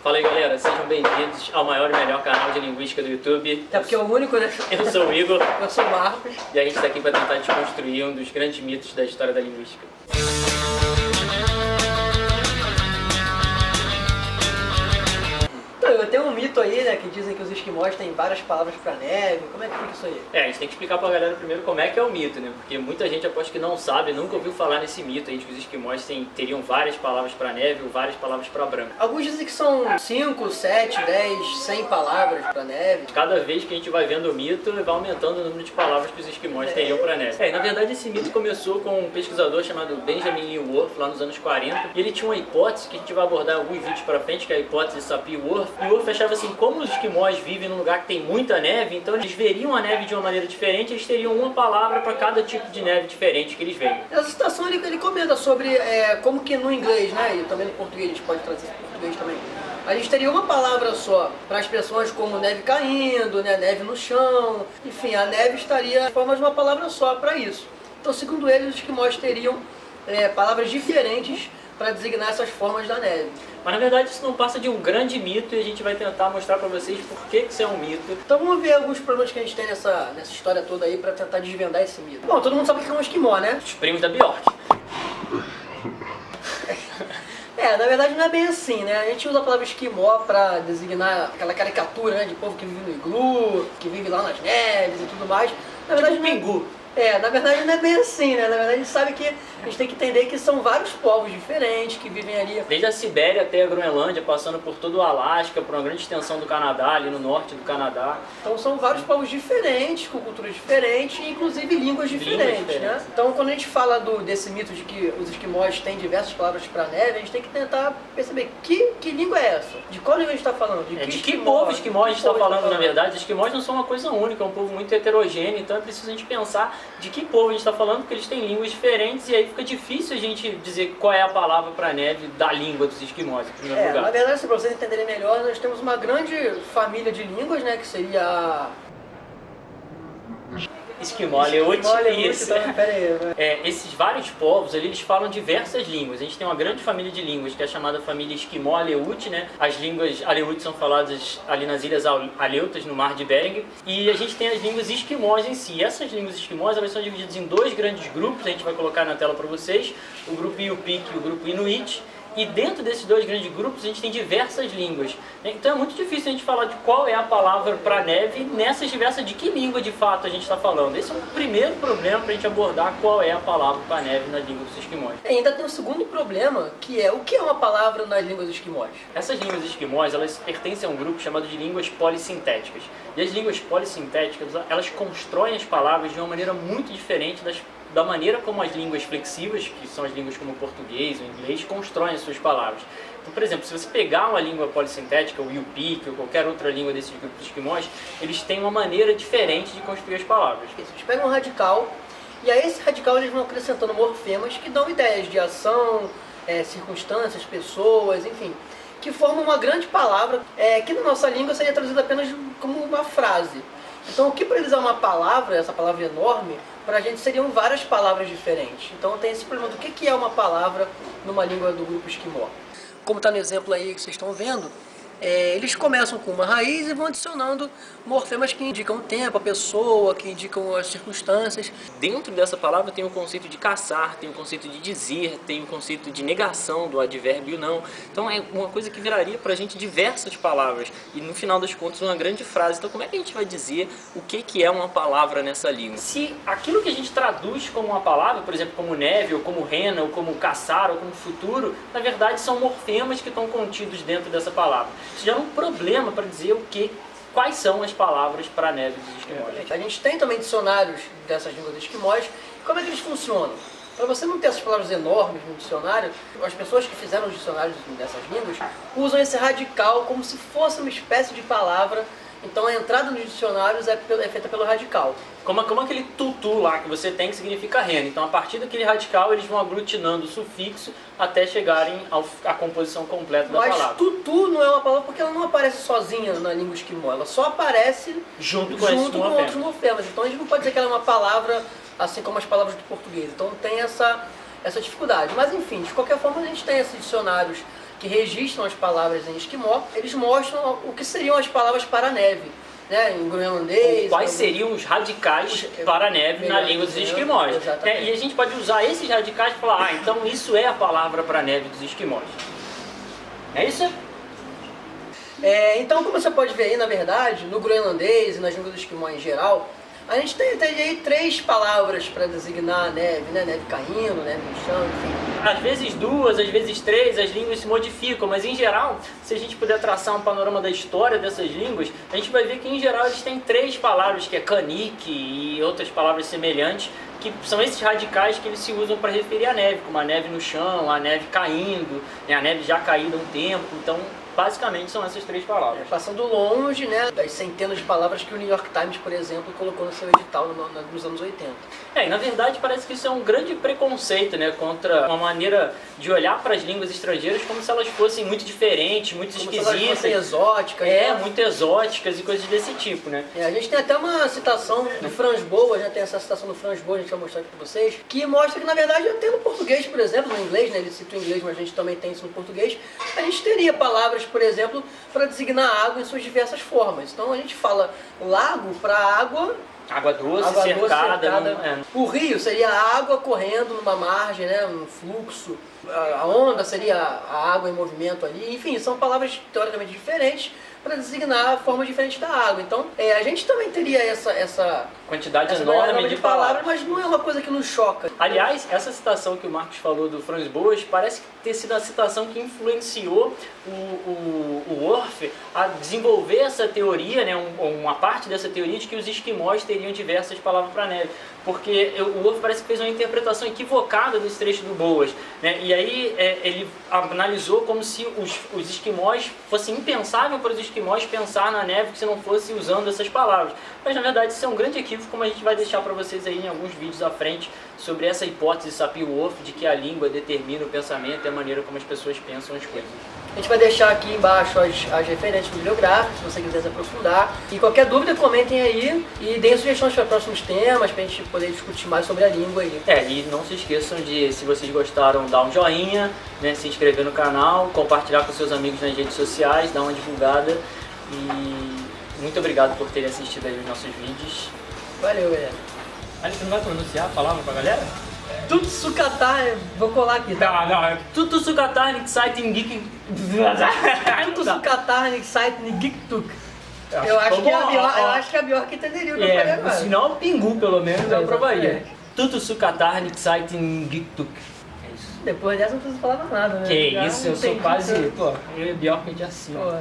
Fala aí, galera, sejam bem-vindos ao maior e melhor canal de linguística do YouTube. Até porque é o único, né? Eu sou o Igor. Eu sou o Marcos. E a gente está aqui para tentar desconstruir um dos grandes mitos da história da linguística. Então, tem um mito aí, né, que dizem que os esquimós têm várias palavras pra neve. Como é que fica isso aí? A gente tem que explicar pra galera primeiro como é que é o mito, né? Porque muita gente aposto que não sabe, nunca ouviu falar nesse mito aí de que os esquimós teriam várias palavras pra neve ou várias palavras pra branco. Alguns dizem que são 5, 7, 10, 100 palavras pra neve. Cada vez que a gente vai vendo o mito, vai aumentando o número de palavras que os esquimós teriam pra neve. Na verdade, esse mito começou com um pesquisador chamado Benjamin Lee Whorf, lá nos anos 40. E ele tinha uma hipótese que a gente vai abordar em alguns vídeos pra frente, que é a hipótese de Sapir-Whorf. E Whorf achava assim, como os esquimós vivem num lugar que tem muita neve, então eles veriam a neve de uma maneira diferente, eles teriam uma palavra para cada tipo de neve diferente que eles veem. Nessa citação ele comenta sobre como que no inglês, né, e também no português, a gente pode trazer para o português também, a gente teria uma palavra só para expressões como neve caindo, né, neve no chão, enfim, a neve estaria em forma de uma palavra só para isso. Então, segundo eles, os esquimós teriam palavras diferentes para designar essas formas da neve. Mas na verdade isso não passa de um grande mito e a gente vai tentar mostrar pra vocês por que isso é um mito. Então vamos ver alguns problemas que a gente tem nessa história toda aí pra tentar desvendar esse mito. Bom, todo mundo sabe o que é um esquimó, né? Os primos da Bjork. Na verdade não é bem assim, né? A gente usa a palavra esquimó pra designar aquela caricatura, né, de povo que vive no iglu, que vive lá nas neves e tudo mais. Na verdade, tipo pingu. Na verdade não é bem assim, né? Na verdade a gente sabe que a gente tem que entender que são vários povos diferentes que vivem ali. Desde a Sibéria até a Groenlândia, passando por todo o Alasca, por uma grande extensão do Canadá, ali no norte do Canadá. Então são vários povos diferentes, com culturas diferentes e inclusive línguas diferentes, né? Então quando a gente fala desse mito de que os esquimós têm diversas palavras para neve, a gente tem que tentar perceber que língua é essa? De qual língua a gente está falando? De que povo esquimó a gente está falando, na verdade? Os esquimós não são uma coisa única, é um povo muito heterogêneo, então é preciso a gente pensar de que povo a gente está falando, porque eles têm línguas diferentes e aí fica difícil a gente dizer qual é a palavra para neve da língua dos esquimós, em primeiro lugar. Na verdade, para vocês entenderem melhor, nós temos uma grande família de línguas, né, que seria a Esquimó, Aleut, isso. Então, esses vários povos ali, eles falam diversas línguas. A gente tem uma grande família de línguas, que é a chamada família Esquimó Aleut, né? As línguas Aleut são faladas ali nas ilhas Aleutas, no mar de Bering. E a gente tem as línguas esquimós em si. Essas línguas esquimós, elas são divididas em dois grandes grupos, a gente vai colocar na tela para vocês. O grupo Yupik e o grupo Inuit. E dentro desses dois grandes grupos a gente tem diversas línguas. Então é muito difícil a gente falar de qual é a palavra para neve nessas diversas, de que língua de fato a gente está falando. Esse é o primeiro problema para a gente abordar qual é a palavra para neve na língua dos esquimós. Ainda tem um segundo problema, que é o que é uma palavra nas línguas esquimós? Essas línguas esquimós, elas pertencem a um grupo chamado de línguas polissintéticas. E as línguas polissintéticas, elas constroem as palavras de uma maneira muito diferente da maneira como as línguas flexivas, que são as línguas como o português, o inglês, constroem as suas palavras. Então, por exemplo, se você pegar uma língua polissintética, o Yupik ou qualquer outra língua desses grupos esquimós, eles têm uma maneira diferente de construir as palavras. Eles pegam um radical, e a esse radical eles vão acrescentando morfemas que dão ideias de ação, circunstâncias, pessoas, enfim, que formam uma grande palavra, que na nossa língua seria traduzida apenas como uma frase. Então, o que para eles é uma palavra, essa palavra enorme, para a gente seriam várias palavras diferentes. Então, tem esse problema do que é uma palavra numa língua do grupo esquimó. Como está no exemplo aí que vocês estão vendo, eles começam com uma raiz e vão adicionando morfemas que indicam o tempo, a pessoa, que indicam as circunstâncias. Dentro dessa palavra tem o conceito de caçar, tem o conceito de dizer, tem o conceito de negação do advérbio não. Então é uma coisa que viraria para a gente diversas palavras e no final das contas uma grande frase. Então como é que a gente vai dizer o que é uma palavra nessa língua? Se aquilo que a gente traduz como uma palavra, por exemplo, como neve, ou como rena, ou como caçar, ou como futuro, na verdade são morfemas que estão contidos dentro dessa palavra. Isso já é um problema para dizer quais são as palavras para a neve dos esquimós. A gente tem também dicionários dessas línguas dos esquimós. Como é que eles funcionam? Para você não ter essas palavras enormes no dicionário, as pessoas que fizeram os dicionários dessas línguas usam esse radical como se fosse uma espécie de palavra. Então a entrada nos dicionários é feita pelo radical. Como aquele tutu lá que você tem que significa rena. Então a partir daquele radical eles vão aglutinando o sufixo até chegarem à composição completa da palavra. Mas tutu não é uma palavra porque ela não aparece sozinha na língua esquimó. Ela só aparece junto com outros morfemas. Então a gente não pode dizer que ela é uma palavra assim como as palavras do português. Então tem essa dificuldade. Mas enfim, de qualquer forma a gente tem esses dicionários que registram as palavras em esquimó, eles mostram o que seriam as palavras para a neve, né, em groenlandês. Quais seriam os radicais para a neve na língua dos esquimós. E a gente pode usar esses radicais para falar, então isso é a palavra para a neve dos esquimós. É isso? Então, como você pode ver aí, na verdade, no groenlandês e nas línguas do esquimó em geral, a gente tem aí 3 palavras para designar a neve, né? Neve caindo, neve no chão, enfim. Às vezes 2, às vezes 3, as línguas se modificam, mas em geral, se a gente puder traçar um panorama da história dessas línguas, a gente vai ver que em geral eles têm 3 palavras, que é canik e outras palavras semelhantes, que são esses radicais que eles se usam para referir a neve, como a neve no chão, a neve caindo, né? A neve já caída há um tempo, então basicamente são essas 3 palavras. Passando longe, né, das centenas de palavras que o New York Times, por exemplo, colocou no seu edital nos anos 80. E na verdade parece que isso é um grande preconceito, né, contra uma maneira de olhar para as línguas estrangeiras como se elas fossem muito diferentes, muito esquisitas. Como se elas fossem exóticas. Muito exóticas e coisas desse tipo, né. A gente tem até uma citação do Franz Boas, né, tem essa citação do Franz Boas, a gente vai mostrar aqui para vocês, que mostra que na verdade até no português, por exemplo, no inglês, né, ele cita o inglês, mas a gente também tem isso no português, a gente teria palavras, por exemplo, para designar água em suas diversas formas. Então a gente fala lago para água doce, cercada. O rio seria a água correndo numa margem, né, um fluxo. A onda seria a água em movimento ali. Enfim, são palavras teoricamente diferentes para designar formas diferentes da água. Então, a gente também teria essa quantidade enorme de palavras, mas não é uma coisa que nos choca. Aliás, essa citação que o Marcos falou do Franz Boas parece ter sido a citação que influenciou o Worf a desenvolver essa teoria, né, uma parte dessa teoria de que os esquimós teriam diversas palavras para neve. Porque o Worf parece que fez uma interpretação equivocada desse trecho do Boas, né? E aí ele analisou como se os esquimós fosse impensável para os esquimós pensar na neve se não fosse usando essas palavras. Mas na verdade isso é um grande equívoco, como a gente vai deixar para vocês aí em alguns vídeos à frente sobre essa hipótese Sapir-Whorf de que a língua determina o pensamento e a maneira como as pessoas pensam as coisas. A gente vai deixar aqui embaixo as referências bibliográficas, se você quiser se aprofundar. E qualquer dúvida, comentem aí e deem sugestões para próximos temas, para a gente poder discutir mais sobre a língua aí. E não se esqueçam de, se vocês gostaram, dar um joinha, né, se inscrever no canal, compartilhar com seus amigos nas redes sociais, dar uma divulgada. E muito obrigado por terem assistido aí os nossos vídeos. Valeu, galera. Mas você não vai pronunciar a palavra pra galera? Tutsukatar, vou colar aqui, tá? Não. Tutsukatar Exciting Geek. Tutsukatar Exciting Geek Tuk. Eu acho que a Bjork entenderia o que eu falei agora. Se não, o Pingu, pelo menos, eu aprovaria. Tutsukatar Exciting Geek Tuk. É isso. Depois dessa não precisa falar nada, né? Que isso, eu sou quase... Pô, eu e a Bjork a gente é assim, ó.